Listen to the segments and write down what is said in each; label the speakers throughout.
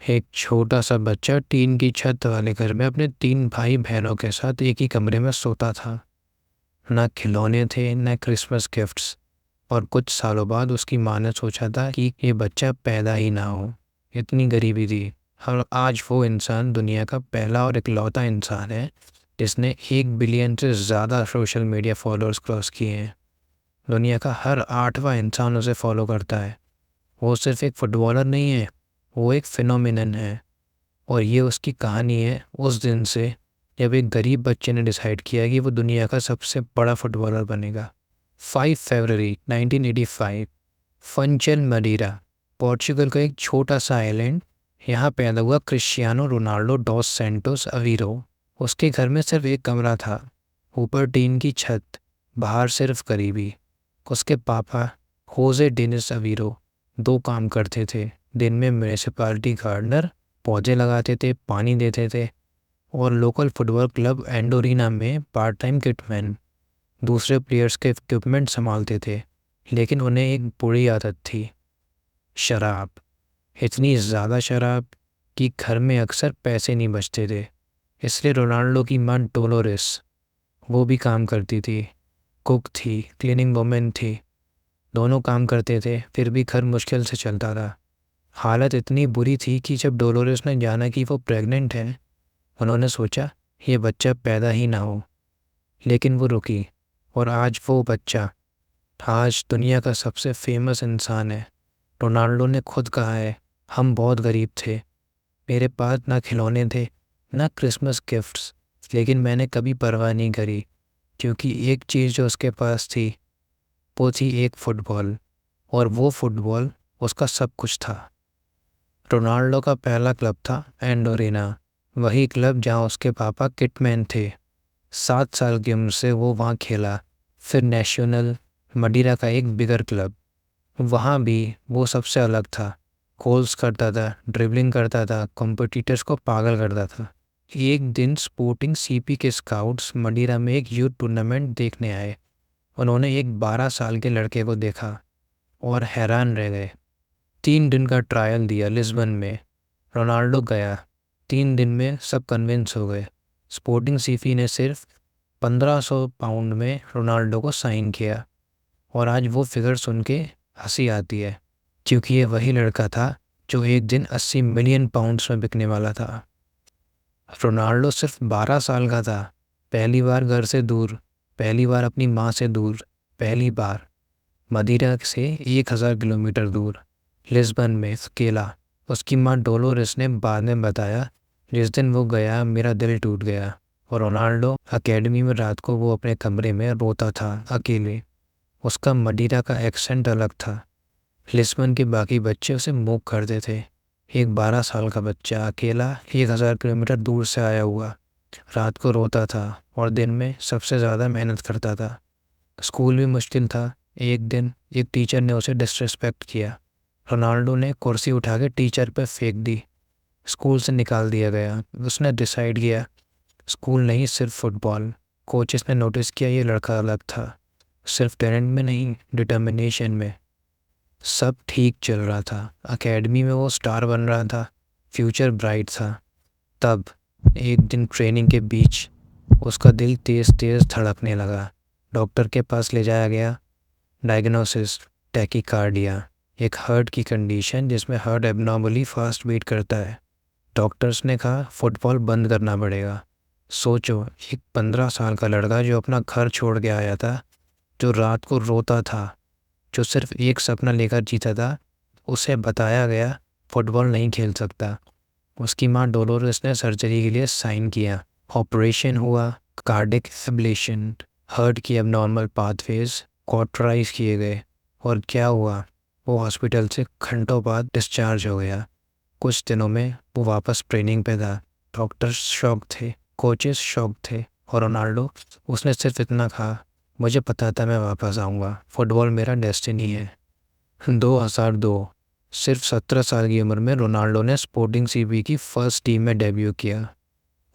Speaker 1: एक छोटा सा बच्चा टीन की छत वाले घर में अपने 3 भाई बहनों के साथ एक ही कमरे में सोता था। ना खिलौने थे न क्रिसमस गिफ्ट्स। और कुछ सालों बाद उसकी माँ ने सोचा था कि ये बच्चा पैदा ही ना हो, इतनी गरीबी थी। और आज वो इंसान दुनिया का पहला और इकलौता इंसान है जिसने 1 बिलियन से ज़्यादा सोशल मीडिया फॉलोअर्स क्रॉस किए हैं। दुनिया का हर 8वां इंसान उसे फॉलो करता है। वो सिर्फ एक फुटबॉलर नहीं है, वो एक फिनोमिनन है। और ये उसकी कहानी है उस दिन से जब एक गरीब बच्चे ने डिसाइड किया कि वो दुनिया का सबसे बड़ा फुटबॉलर बनेगा। 5 फरवरी 1985, फंचेल मडीरा, पोर्चुगल का एक छोटा सा आइलैंड। यहाँ पैदा हुआ Cristiano Ronaldo DOS Santos Aviro. उसके घर में सिर्फ एक कमरा था, ऊपर टीन की छत, बाहर सिर्फ गरीबी। उसके पापा होजे डेनिस अवीरो 2 काम करते थे। दिन में म्यूनिसिपैलिटी गार्डनर, पौधे लगाते थे, पानी देते थे। और लोकल फुटबॉल क्लब एंडोरिना में पार्ट टाइम किटमैन, दूसरे प्लेयर्स के इक्विपमेंट संभालते थे। लेकिन उन्हें एक बुरी आदत थी, शराब। इतनी ज़्यादा शराब कि घर में अक्सर पैसे नहीं बचते थे। इसलिए रोनाल्डो की मां डोलोरेस, वो भी काम करती थी, कुक थी, क्लीनिंग वुमेन थी। दोनों काम करते थे, फिर भी घर मुश्किल से चलता था। हालत इतनी बुरी थी कि जब डोलोरेस ने जाना कि वो प्रेग्नेंट है, उन्होंने सोचा ये बच्चा पैदा ही ना हो। लेकिन वो रुकी, और आज वो बच्चा आज दुनिया का सबसे फेमस इंसान है। रोनाल्डो ने खुद कहा है, हम बहुत गरीब थे, मेरे पास ना खिलौने थे ना क्रिसमस गिफ्ट्स, लेकिन मैंने कभी परवाह नहीं करी, क्योंकि एक चीज़ जो उसके पास थी वो थी एक फुटबॉल। और वो फुटबॉल उसका सब कुछ था। रोनाल्डो का पहला क्लब था एंडोरिना, वही क्लब जहाँ उसके पापा किटमैन थे। 7 साल की उम्र से वो वहाँ खेला। फिर नेशनल मडीरा का एक बिगर क्लब, वहाँ भी वो सबसे अलग था। गोल्स करता था, ड्रिबलिंग करता था, कॉम्पिटिटर्स को पागल करता था। एक दिन स्पोर्टिंग सीपी के स्काउट्स मडीरा में एक यूथ टूर्नामेंट देखने आए। उन्होंने एक 12 साल के लड़के को देखा और हैरान रह गए। 3 दिन का ट्रायल दिया लिस्बन में। रोनाल्डो गया, 3 दिन में सब कन्विंस हो गए। स्पोर्टिंग सीपी ने सिर्फ 1500 पाउंड में रोनाल्डो को साइन किया। और आज वो फिगर सुन के हंसी आती है, क्योंकि ये वही लड़का था जो एक दिन 80 मिलियन पाउंड्स में बिकने वाला था। रोनाल्डो सिर्फ 12 साल का था, पहली बार घर से दूर, पहली बार अपनी माँ से दूर, पहली बार मदीरा से 1000 किलोमीटर दूर, लिस्बन में अकेला। उसकी माँ डोलोरेस ने बाद में बताया, जिस दिन वो गया मेरा दिल टूट गया। और रोनाल्डो एकेडमी में रात को वो अपने कमरे में रोता था अकेले। उसका मडीरा का एक्सेंट अलग था। लिस्बन के बाकी बच्चे उसे मूक करते थे। एक 12 साल का बच्चा अकेला 1000 किलोमीटर दूर से आया हुआ, रात को रोता था और दिन में सबसे ज़्यादा मेहनत करता था। स्कूल भी मुश्किल था। एक दिन एक टीचर ने उसे डिसरिस्पेक्ट किया। रोनाल्डो ने कुर्सी उठा के टीचर पर फेंक दी। स्कूल से निकाल दिया गया। उसने डिसाइड किया स्कूल नहीं, सिर्फ फुटबॉल। कोचेस ने नोटिस किया ये लड़का अलग था, सिर्फ टैलेंट में नहीं, डिटर्मिनेशन में। सब ठीक चल रहा था, एकेडमी में वो स्टार बन रहा था, फ्यूचर ब्राइट था। तब एक दिन ट्रेनिंग के बीच उसका दिल तेज़ तेज़ धड़कने लगा। डॉक्टर के पास ले जाया गया। डायग्नोसिस टैकीकार्डिया, एक हार्ट की कंडीशन जिसमें हार्ट एबनॉर्मली फास्ट बीट करता है। डॉक्टर्स ने कहा फुटबॉल बंद करना पड़ेगा। सोचो, एक 15 साल का लड़का जो अपना घर छोड़ के आया था, जो रात को रोता था, जो सिर्फ एक सपना लेकर जीता था, उसे बताया गया फुटबॉल नहीं खेल सकता। उसकी माँ डोलोरेस ने सर्जरी के लिए साइन किया। ऑपरेशन हुआ, कार्डिक एब्लेशन, हार्ट की एबनॉर्मल पाथवेज कॉटराइज किए गए। और क्या हुआ, वो हॉस्पिटल से घंटों बाद डिस्चार्ज हो गया। कुछ दिनों में वो वापस ट्रेनिंग पे था। डॉक्टर्स शॉक थे, कोचेस शॉक थे, और रोनाल्डो, उसने सिर्फ इतना कहा, मुझे पता था मैं वापस आऊँगा, फुटबॉल मेरा डेस्टिनी है। 2002, सिर्फ 17 साल की उम्र में रोनाल्डो ने स्पोर्टिंग सीबी की फर्स्ट टीम में डेब्यू किया।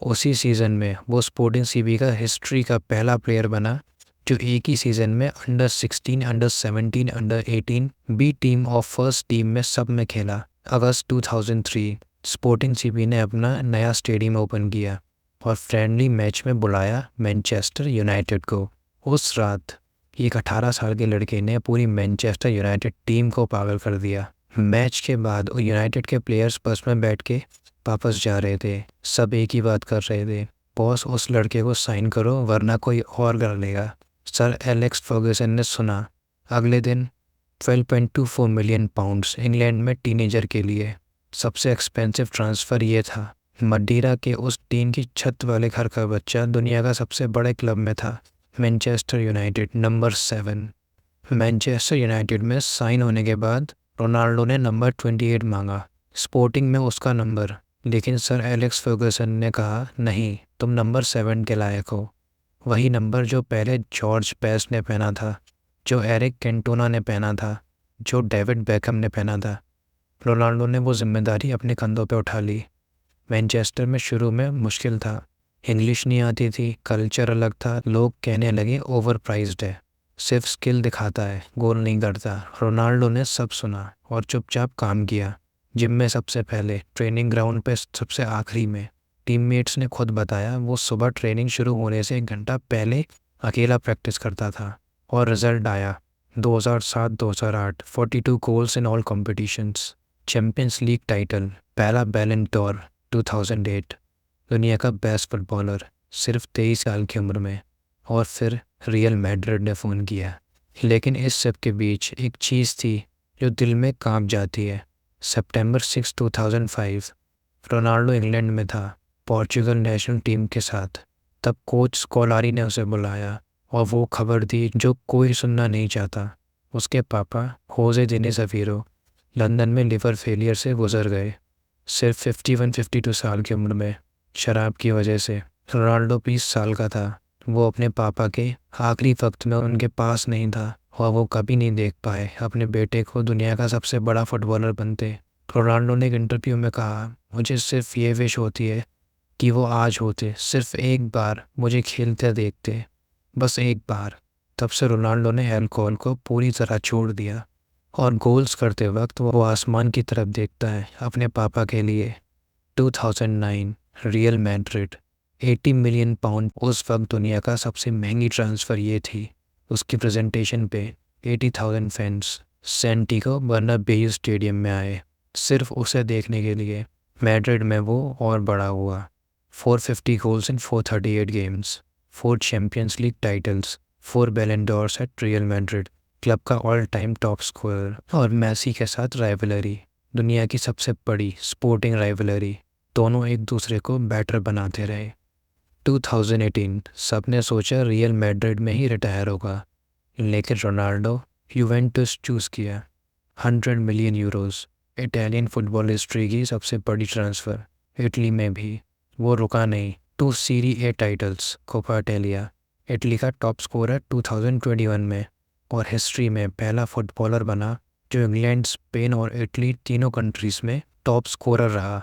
Speaker 1: उसी सीज़न में वो स्पोर्टिंग सीबी का हिस्ट्री का पहला प्लेयर बना जो एक ही सीज़न में अंडर 16, अंडर 17, अंडर 18 बी टीम और फर्स्ट टीम में सब में खेला। अगस्त 2003, स्पोर्टिंग सीपी ने अपना नया स्टेडियम ओपन किया और फ्रेंडली मैच में बुलाया मैनचेस्टर यूनाइटेड को। उस रात एक 18 साल के लड़के ने पूरी मैनचेस्टर यूनाइटेड टीम को पागल कर दिया। मैच के बाद यूनाइटेड के प्लेयर्स बस में बैठ के वापस जा रहे थे। सब एक ही बात कर रहे थे, बॉस उस लड़के को साइन करो वरना कोई और कर लेगा। सर एलेक्स फर्गसन ने सुना। अगले दिन 12.24 मिलियन पाउंड्स इंग्लैंड में टीनेजर के लिए सबसे एक्सपेंसिव ट्रांसफ़र ये था। मडीरा के उस टीन की छत वाले घर का बच्चा दुनिया का सबसे बड़े क्लब में था, Manchester United number 7। Manchester United में साइन होने के बाद रोनाल्डो ने नंबर 28 मांगा, स्पोर्टिंग में उसका नंबर, लेकिन सर एलेक्स फर्गसन ने कहा नहीं, तुम नंबर 7 के लायक हो। वही नंबर जो पहले जॉर्ज बेस्ट ने पहना था, जो एरिक कैंटोना ने पहना था, जो डेविड बेकहम ने पहना था। रोनाल्डो ने वो जिम्मेदारी अपने कंधों पे उठा ली। मैनचेस्टर में शुरू में मुश्किल था, इंग्लिश नहीं आती थी, कल्चर अलग था, लोग कहने लगे ओवर प्राइज्ड है, सिर्फ स्किल दिखाता है, गोल नहीं करता। रोनाल्डो ने सब सुना और चुपचाप काम किया। जिम में सबसे पहले, ट्रेनिंग ग्राउंड पे सबसे आखिरी में। टीममेट्स ने खुद बताया वो सुबह ट्रेनिंग शुरू होने से 1 घंटा पहले अकेला प्रैक्टिस करता था और रिजल्ट आया। 2007-2008 42 goals in all competitions, champions league title, पहला बैलन डोर 2008, दुनिया का बेस्ट फुटबॉलर सिर्फ 23 साल की उम्र में। और फिर रियल मैड्रिड ने फ़ोन किया। लेकिन इस सब के बीच एक चीज़ थी जो दिल में कांप जाती है। सितंबर 6, 2005 रोनाल्डो इंग्लैंड में था, पोर्चुगल नेशनल टीम के साथ। तब कोच स्कोलारी ने उसे बुलाया और वो खबर दी जो कोई सुनना नहीं चाहता। उसके पापा होजे दिनेज़ अवीरो लंदन में लिवर फेलियर से गुजर गए, सिर्फ 51-52 साल की उम्र में, शराब की वजह से। रोनाल्डो 20 साल का था। वो अपने पापा के आखिरी वक्त में उनके पास नहीं था और वो कभी नहीं देख पाए अपने बेटे को दुनिया का सबसे बड़ा फुटबॉलर बनते। रोनाल्डो ने एक इंटरव्यू में कहा, मुझे सिर्फ ये विश होती है कि वो आज होते, सिर्फ एक बार मुझे खेलते देखते, बस एक बार। तब से रोनाल्डो ने अल्कोहल को पूरी तरह छोड़ दिया और गोल्स करते वक्त वो आसमान की तरफ देखता है अपने पापा के लिए। 2009 रियल मैड्रिड, 80 मिलियन पाउंड उस वक्त दुनिया का सबसे महंगी ट्रांसफ़र ये थी। उसकी प्रेजेंटेशन पे 80,000 फैंस सैंटियागो बर्नाब्यूज स्टेडियम में आए सिर्फ उसे देखने के लिए। मैड्रिड में वो और बड़ा हुआ, 450 goals in 438 games, 4 champions league titles, 4 Ballon d'Ors at Real Madrid, club का ऑल टाइम टॉप स्कोरर। और मेसी के साथ राइवलरी, दुनिया की सबसे बड़ी स्पोर्टिंग राइवलरी, दोनों एक दूसरे को बेटर बनाते रहे। 2018 सबने सोचा रियल मैड्रिड में ही रिटायर होगा, लेकिन रोनाल्डो यूवेंटस चूज़ किया। 100 million Euros, Italian football history की सबसे बड़ी ट्रांसफ़र। इटली में भी वो रुका नहीं, 2 सीरी ए टाइटल्स, कोपा इटालिया, इटली का टॉप स्कोरर 2021 में, और हिस्ट्री में पहला फुटबॉलर बना जो इंग्लैंड, स्पेन और इटली तीनों कंट्रीज़ में टॉप स्कोरर रहा।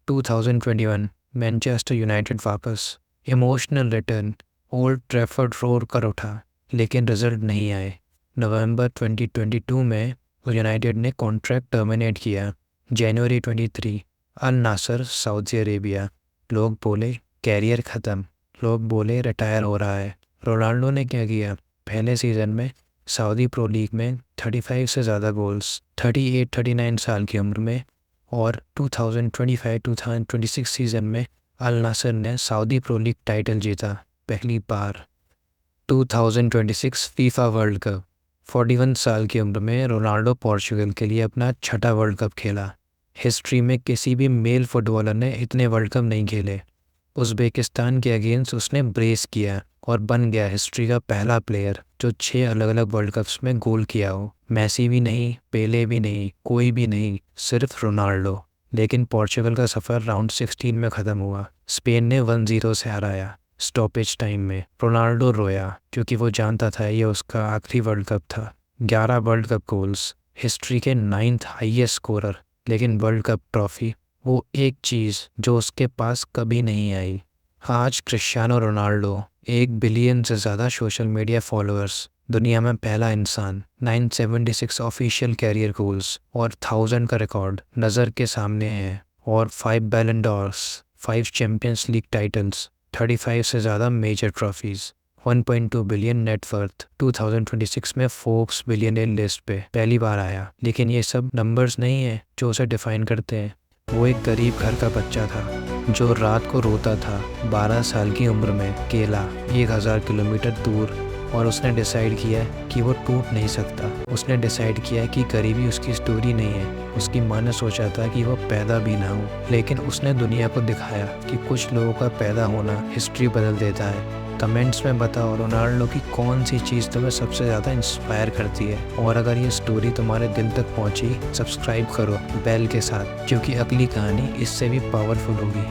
Speaker 1: 2021 मैनचेस्टर यूनाइटेड वापस, emotional return, old Trafford roar कर उठा, लेकिन रिजल्ट नहीं आए। नवंबर 2022 में यूनाइटेड ने कॉन्ट्रैक्ट टर्मिनेट किया। जनवरी 23 अल नासर सऊदी अरेबिया, लोग बोले कैरियर ख़त्म, लोग बोले रिटायर हो रहा है। रोनाल्डो ने क्या किया, पहले सीज़न में सऊदी प्रो लीग में 35 से ज़्यादा गोल्स 38-39 साल की उम्र में, और 2025-2026 सीज़न में अल नासर ने सऊदी प्रो लीग टाइटल जीता पहली बार। 2026 फीफा वर्ल्ड कप, 41 साल की उम्र में रोनाल्डो पोर्चुगल के लिए अपना छठा वर्ल्ड कप खेला। हिस्ट्री में किसी भी मेल फुटबॉलर ने इतने वर्ल्ड कप नहीं खेले। उज़्बेकिस्तान के अगेंस्ट उसने ब्रेस किया और बन गया हिस्ट्री का पहला प्लेयर जो 6 अलग अलग वर्ल्ड कप्स में गोल किया हो। मैसी भी नहीं, पेले भी नहीं, कोई भी नहीं, सिर्फ रोनाल्डो। लेकिन पोर्चुगल का सफ़र राउंड 16 में ख़त्म हुआ। स्पेन ने 1-0 से हराया स्टॉपेज टाइम में। रोनाल्डो रोया क्योंकि वो जानता था ये उसका आखिरी वर्ल्ड कप था। 11 वर्ल्ड कप गोल्स, हिस्ट्री के 9th हाईएस्ट स्कोरर, लेकिन वर्ल्ड कप ट्रॉफी, वो एक चीज़ जो उसके पास कभी नहीं आई। आज क्रिस्टियानो रोनाल्डो 1 बिलियन से ज़्यादा सोशल मीडिया फॉलोअर्स, दुनिया में पहला इंसान, 976 ऑफिशियल कैरियर गोल्स और 1000 का रिकॉर्ड नज़र के सामने है। और 5 बैलन डॉर्स, 5 चैंपियंस लीग टाइटल्स, 35 से ज़्यादा मेजर ट्रॉफीज, 1.2 बिलियन नेटवर्थ। 2026 में फोर्ब्स बिलियनर लिस्ट पे पहली बार आया। लेकिन ये सब नंबर्स नहीं है जो उसे डिफाइन करते हैं। वो एक गरीब घर का बच्चा था जो रात को रोता था, 12 साल की उम्र में, अकेला 1000 किलोमीटर दूर। और उसने डिसाइड किया कि वो टूट नहीं सकता। उसने डिसाइड किया कि गरीबी उसकी स्टोरी नहीं है। उसकी माँ ने सोचा था कि वो पैदा भी ना हो, लेकिन उसने दुनिया को दिखाया कि कुछ लोगों का पैदा होना हिस्ट्री बदल देता है। कमेंट्स में बताओ रोनाल्डो की कौन सी चीज़ तुम्हें सबसे ज़्यादा इंस्पायर करती है। और अगर ये स्टोरी तुम्हारे दिल तक पहुंची, सब्सक्राइब करो बेल के साथ, क्योंकि अगली कहानी इससे भी पावरफुल होगी।